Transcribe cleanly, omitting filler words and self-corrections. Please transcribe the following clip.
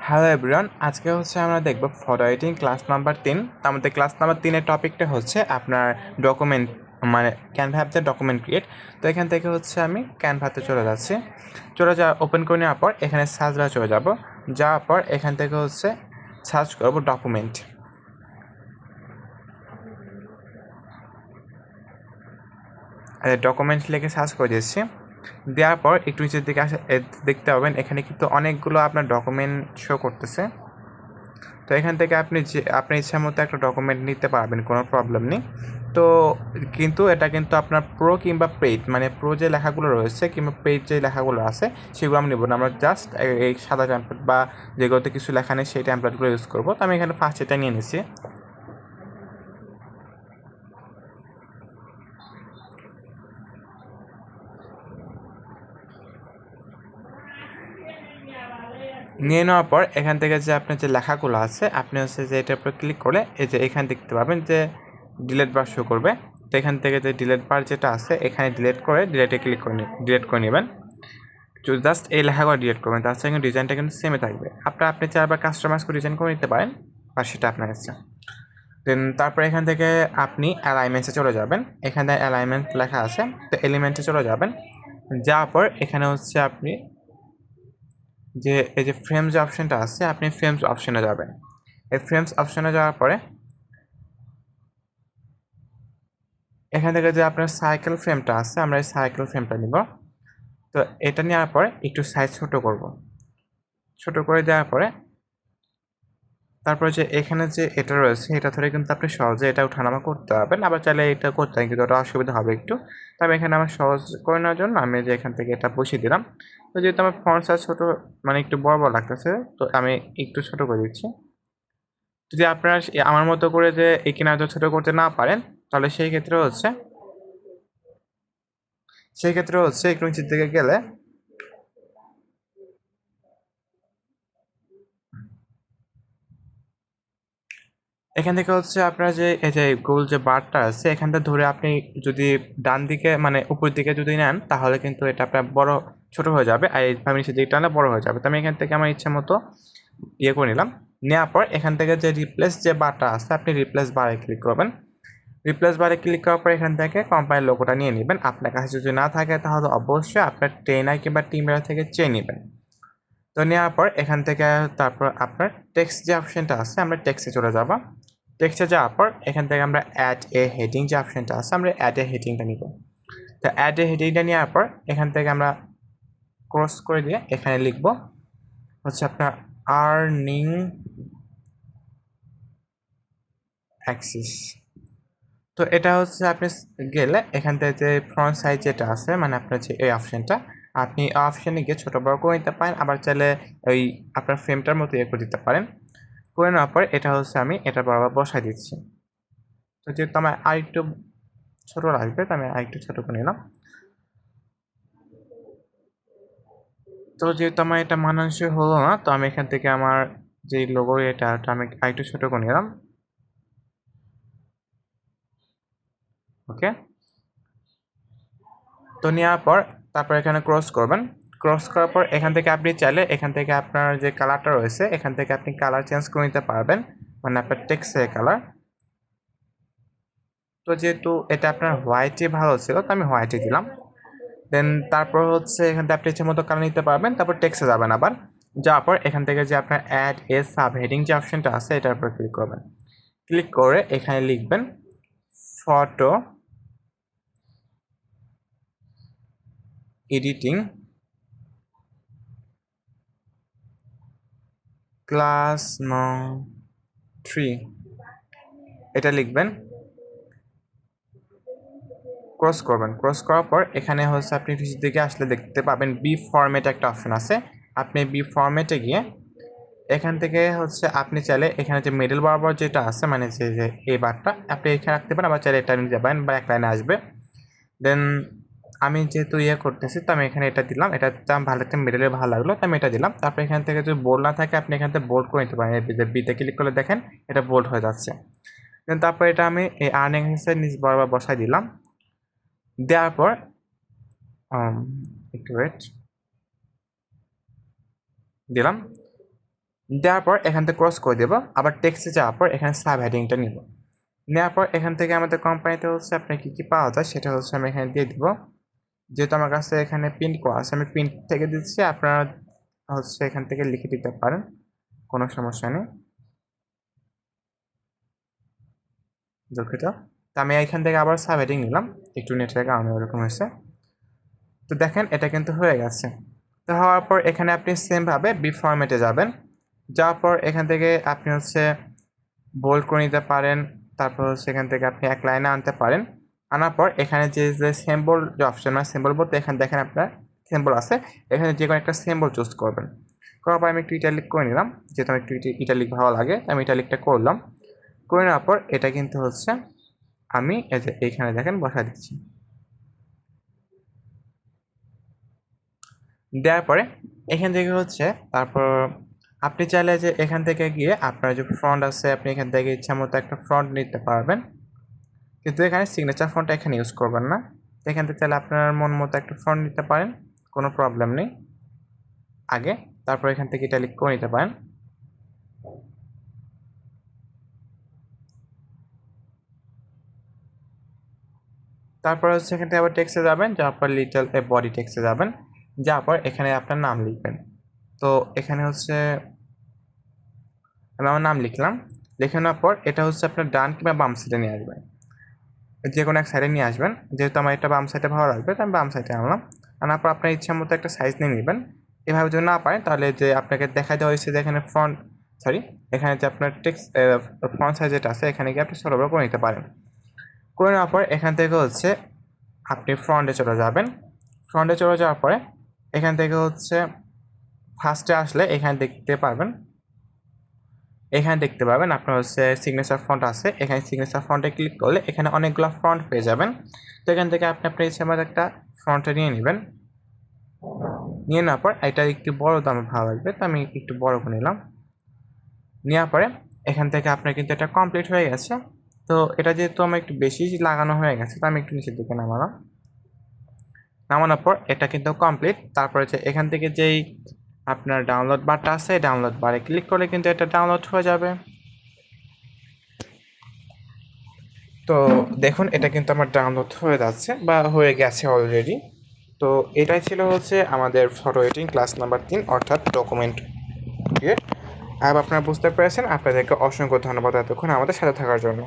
Hello everyone, আজকে হচ্ছে আমরা দেখব ফটো এডিটিং ক্লাস নাম্বার 3। তার মধ্যে ক্লাস নাম্বার 3-এর টপিকটা হচ্ছে আপনার ডকুমেন্ট, মানে ক্যানভা অ্যাপতে ডকুমেন্ট ক্রিয়েট। তো এখান থেকে হচ্ছে আমি ক্যানভাতে চলে যাচ্ছি। ওপেন করে নেওয়ার পর এখানে সার্চ বারে চলে যাব। যাওয়ার পর এখান থেকে হচ্ছে সার্চ করব ডকুমেন্ট। ডকুমেন্ট লিখে সার্চ করে দিচ্ছি। দেওয়ার পর একটু নিচের দিকে দেখতে পাবেন এখানে কিন্তু অনেকগুলো আপনার ডকুমেন্ট শো করতেছে। তো এখান থেকে আপনার ইচ্ছা মতো একটা ডকুমেন্ট নিতে পারবেন, কোনো প্রবলেম নেই। তো কিন্তু এটা কিন্তু আপনার প্রো কিংবা পেইড, মানে প্রো যে লেখাগুলো রয়েছে কিংবা পেইড যে লেখাগুলো আছে সেগুলো আমি নেব না। আমরা জাস্ট এই সাদা ট্যাম্পলেট বা যেগুলোতে কিছু লেখা নেই সেই ট্যাম্পলেটগুলো ইউজ করবো। তো আমি এখানে ফার্স্ট এটা নিয়ে নিচ্ছি। নিয়ে নেওয়ার পর এখান থেকে যে আপনার যে লেখাগুলো আছে আপনি হচ্ছে যে এটার উপর ক্লিক করে এই যে এখানে দেখতে পাবেন যে ডিলেট বার শো করবে। তো এখান থেকে যে ডিলেট বার যেটা আছে এখানে ডিলেটে ক্লিক করে ডিলেট করে নেবেন। জাস্ট এই লেখাগুলো ডিলিট করবেন, তার সঙ্গে ডিজাইনটা কিন্তু সেমে থাকবে। আপনি চারবার কাস্টমাইজ করে ডিজাইন করে নিতে পারেন, আর সেটা আপনার ইচ্ছা। দেন তারপরে এখান থেকে আপনি অ্যালাইনমেন্টসে চলে যাবেন। এখানে অ্যালাইনমেন্ট লেখা আছে, তো এলিমেন্টে চলে যাবেন। যাওয়ার পর এখানে হচ্ছে আপনি যে এই যে ফ্রেমস যে অপশানটা আছে আপনি ফ্রেমস অপশানে যাবেন। এই ফ্রেমস অপশানে যাওয়ার পরে এখান থেকে যে আপনার সাইকেল ফ্রেমটা আছে আমরা এই সাইকেল ফ্রেমটা নিব। তো এটা নেওয়ার পরে একটু সাইজ ছোট করব। ছোট করে দেওয়ার পরে তারপরে যে এখানে যে এটা রয়েছে এটা ধরে কিন্তু আপনি সহজে এটা ওঠানামা করতে পারবেন। আবার চাইলে এটা করতে হয় কিন্তু ওটা অসুবিধা হবে একটু। তবে এখানে আমার সহজ করে নেওয়ার জন্য আমি যে এখান থেকে এটা বসিয়ে দিলাম। তো যেহেতু আমার ফন্ট সাইজ ছোটো, মানে একটু বড় লাগতেছে, তো আমি একটু ছোট করে দিচ্ছি। যদি আপনারা আমার মতো করে যে এই কিনারটা ছোট করতে না পারেন তাহলে সেই ক্ষেত্রে হচ্ছে একটু নিচের দিকে গেলে এখান থেকে হচ্ছে আপনার যে এই যে গোল যে বারটা আছে এখানটা ধরে আপনি যদি ডান দিকে মানে উপর দিকে যদি নেন তাহলে কিন্তু এটা আপনার বড় ছোট হয়ে যাবে, আর এইভাবে নিচের দিকে টানলে বড় হয়ে যাবে। তো আমি এখান থেকে আমার ইচ্ছা মতো ইয়ে করে নিলাম। নেওয়ার পর এখান থেকে যে রিপ্লেস যে বারটা আছে আপনি রিপ্লেস বারে ক্লিক করবেন। রিপ্লেস বারে ক্লিক করার পর এখান থেকে কোম্পানির লোগোটা নিয়ে নেবেন। আপনার কাছে যদি না থাকে তাহলে অবশ্যই আপনার টেনার কিংবা টিমের থেকে চেয়ে নেবেন। তো নেওয়ার পর এখান থেকে তারপর আপনার টেক্সট যে অপশনটা আছে আমরা টেক্সটে চলে যাব। টেক্সটে যাওয়ার পর এখান থেকে আমরা অ্যাড এ হেডিং যে অপশনটা আছে আমরা অ্যাড এ হেডিংটা নিব। তো অ্যাড এ হেডিংটা নেওয়ার পর এখান থেকে আমরা ক্রস করে দিয়ে এখানে লিখব হচ্ছে আপনার আর্নিং অ্যাক্সিস। তো এটা হচ্ছে আপনি গেলে এখান থেকে যে ফ্রন্ট সাইজ যেটা আছে মানে আপনার যে এই অপশনটা আপনি অপশানে গিয়ে ছোটো বড় করে নিতে পারেন, আবার চাইলে ওই আপনার ফ্রেমটার মতো ইয়ে করে দিতে পারেন। করে নেওয়ার পর এটা হচ্ছে আমি এটা বরাবর বসাই দিচ্ছি। তো যেহেতু আমার আরেকটু ছোটো লাগবে তো আমি আরেকটু ছোটো করে নিলাম। তো যেহেতু আমার এটা মানানসই হলো না তো আমি এখান থেকে আমার যে লোগো এটা আমি আরেকটু ছোটো করে নিলাম। ওকে, তো নেওয়ার পর তারপর এখানে ক্রস করবেন। ক্রস করার পর এখান থেকে আপনি চাইলে এখান থেকে আপনার যে কালারটা রয়েছে এখান থেকে আপনি কালার চেঞ্জ করে নিতে পারবেন, মানে আপনার টেক্সটের কালার। তো যেহেতু এটা আপনার হোয়াইটে ভালো ছিল তো আমি হোয়াইটে দিলাম। দেন তারপর হচ্ছে এখান থেকে আপনি ইচ্ছে মতো কালার নিতে পারবেন। তারপর টেক্সটে যাবেন, আবার যাওয়ার পর এখান থেকে যে আপনার অ্যাড এ সাব হেডিং যে অপশনটা আছে এটার উপর ক্লিক করবেন। ক্লিক করে এখানে লিখবেন ফটো এডিটিং ক্লাস নং 3 এটা লিখবেন। ক্রস করবেন। ক্রস করার পর এখানে হচ্ছে আপনি নিচের দিকে আসলে দেখতে পাবেন বি ফরম্যাট একটা অপশন আছে। আপনি বি ফরম্যাটে গিয়ে এখান থেকে হচ্ছে আপনি চাইলে এখানে যে মিডল বরাবর যেটা আছে মানে যে এই বারটা আপনি এখানে রাখতে পারেন, আবার চাইলে এটা নিতে পারেন বা এক লাইনে আসবে। দেন আমি যেহেতু ইয়ে করতেছি তো আমি এখানে এটা দিলাম। এটা ভালো একটা মিডলে ভালো লাগলো তো আমি এটা দিলাম। তারপরে এখান থেকে যদি বোল্ড না থাকে আপনি এখান থেকে বোল্ড করে নিতে পারেন। বিতে ক্লিক করলে দেখেন এটা বোল্ড হয়ে যাচ্ছে। দেন তারপর এটা আমি এই আর্নিং নিচ বরাবর বসাই দিলাম। দেওয়ার পর একটু ওয়েট দিলাম। দেওয়ার পর এখান থেকে ক্রস করে দেবো, আবার টেক্সটে যাওয়ার পর এখানে সাব হেডিংটা নিব। নেওয়ার পর এখান থেকে আমাদের কোম্পানিতে হচ্ছে আপনার কী কী পাওয়া যায় সেটা হচ্ছে আমি এখানে দিয়ে দিব। যেহেতু আমার কাছে এখানে প্রিন্ট করা আছে আমি প্রিন্ট থেকে দিচ্ছি, আপনারা হচ্ছে এখান থেকে লিখে দিতে পারেন, কোনো সমস্যা নেই। দুঃখিত। তো আমি এখান থেকে আবার সাব হেডিং নিলাম, একটু নেটের কারণে ওরকম হয়েছে। তো দেখেন এটা কিন্তু হয়ে গেছে। তো হওয়ার পর এখানে আপনি সেমভাবে বি ফরম্যাটে যাবেন, যাওয়ার পর এখান থেকে আপনি হচ্ছে বোল্ড করে নিতে পারেন, তারপর হচ্ছে এখান থেকে আপনি এক লাইনে আনতে পারেন। আনার পর এখানে যে সিম্বল যে অপশন মানে সিম্বল বলতে এখানে দেখেন আপনার সিম্বল আছে, এখানে যে কোনো একটা সিম্বল চুজ করবেন। করার পর আমি একটু ইটালিক করে নিলাম, যেহেতু আমি একটু ইটালিক ভালো লাগে আমি ইটালিকটা করলাম। করে নেওয়ার পর এটা কিন্তু হচ্ছে আমি এই যে এইখানে দেখেন বসা দিচ্ছি। দেওয়ার পরে এখান থেকে হচ্ছে তারপর আপনি চাইলে যে এখান থেকে গিয়ে আপনার যে ফন্ট আছে আপনি এখান থেকে ইচ্ছা মতো একটা ফন্ট নিতে পারবেন, কিন্তু এখানে সিগনেচার ফন্টটা এখানে ইউজ করবেন না। এখান থেকে চাইলে আপনার মন মতো একটা ফন্ট নিতে পারেন, কোনো প্রবলেম নেই আগে। তারপর এখান থেকে ইটালিক করে নিতে পারেন। তারপর হচ্ছে এখান থেকে আবার টেক্সটে যাবেন, যাওয়ার পর লিটল বডি টেক্সটে যাবেন, যাওয়ার পর এখানে আপনার নাম লিখবেন। তো এখানে হচ্ছে আমি আমার নাম লিখলাম, লিখে নেওয়ার পর এটা হচ্ছে আপনার ডান কিংবা বাম সাইডে নিয়ে আসবেন, যে কোনো এক সাইডে নিয়ে আসবেন। যেহেতু আমার এটা বাম সাইডে ভালো লাগবে তো আমি বাম সাইডে আনলাম। আনার পর আপনার ইচ্ছা মতো একটা সাইজ নিয়ে নেবেন। এভাবে যদি না পারেন তাহলে যে আপনাকে দেখা দেওয়া হয়েছে যে এখানে এখানে যে আপনার ফন্ট সাইজ যেটা আছে এখানে গিয়ে আপনি ছোটো বড় করে নিতে পারেন। করে নেওয়ার পর এখান থেকে হচ্ছে আপনি ফ্রন্টে চলে যাবেন। ফ্রন্টে চলে যাওয়ার পরে এখান থেকে হচ্ছে ফার্স্টে আসলে এখানে দেখতে পারবেন আপনার হচ্ছে সিগনেচার ফন্ট আছে, এখানে সিগনেচার ফন্টে ক্লিক করলে এখানে অনেকগুলো ফন্ট পেয়ে যাবেন। তো এখান থেকে আপনি আপনার ইচ্ছে মতো একটা ফন্টে নিয়ে নেবেন। নিয়ে নেওয়ার পর এটা একটু বড় তো আমার ভালো লাগবে, তো আমি একটু বড় করে নিলাম। নেওয়ার পরে এখান থেকে আপনার কিন্তু এটা কমপ্লিট হয়ে গেছে। তো এটা যেহেতু আমার একটু বেশি লাগানো হয়ে গেছে তো আমি একটু নিচের দিকে নামানোর পর এটা কিন্তু কমপ্লিট। তারপরে যে এখান থেকে যেই আপনার ডাউনলোড বারটা আছে ডাউনলোড বারে ক্লিক করলে কিন্তু এটা ডাউনলোড হয়ে যাবে। তো দেখুন এটা কিন্তু আমার ডাউনলোড হয়ে যাচ্ছে বা হয়ে গেছে অলরেডি। তো এটাই ছিল হচ্ছে আমাদের ফটো এডিটিং ক্লাস নাম্বার 3 অর্থাৎ ডকুমেন্ট ক্রিয়েট। আর আপনারা বুঝতে পেরেছেন, আপনাদেরকে অসংখ্য ধন্যবাদ এতক্ষণ আমাদের সাথে থাকার জন্য।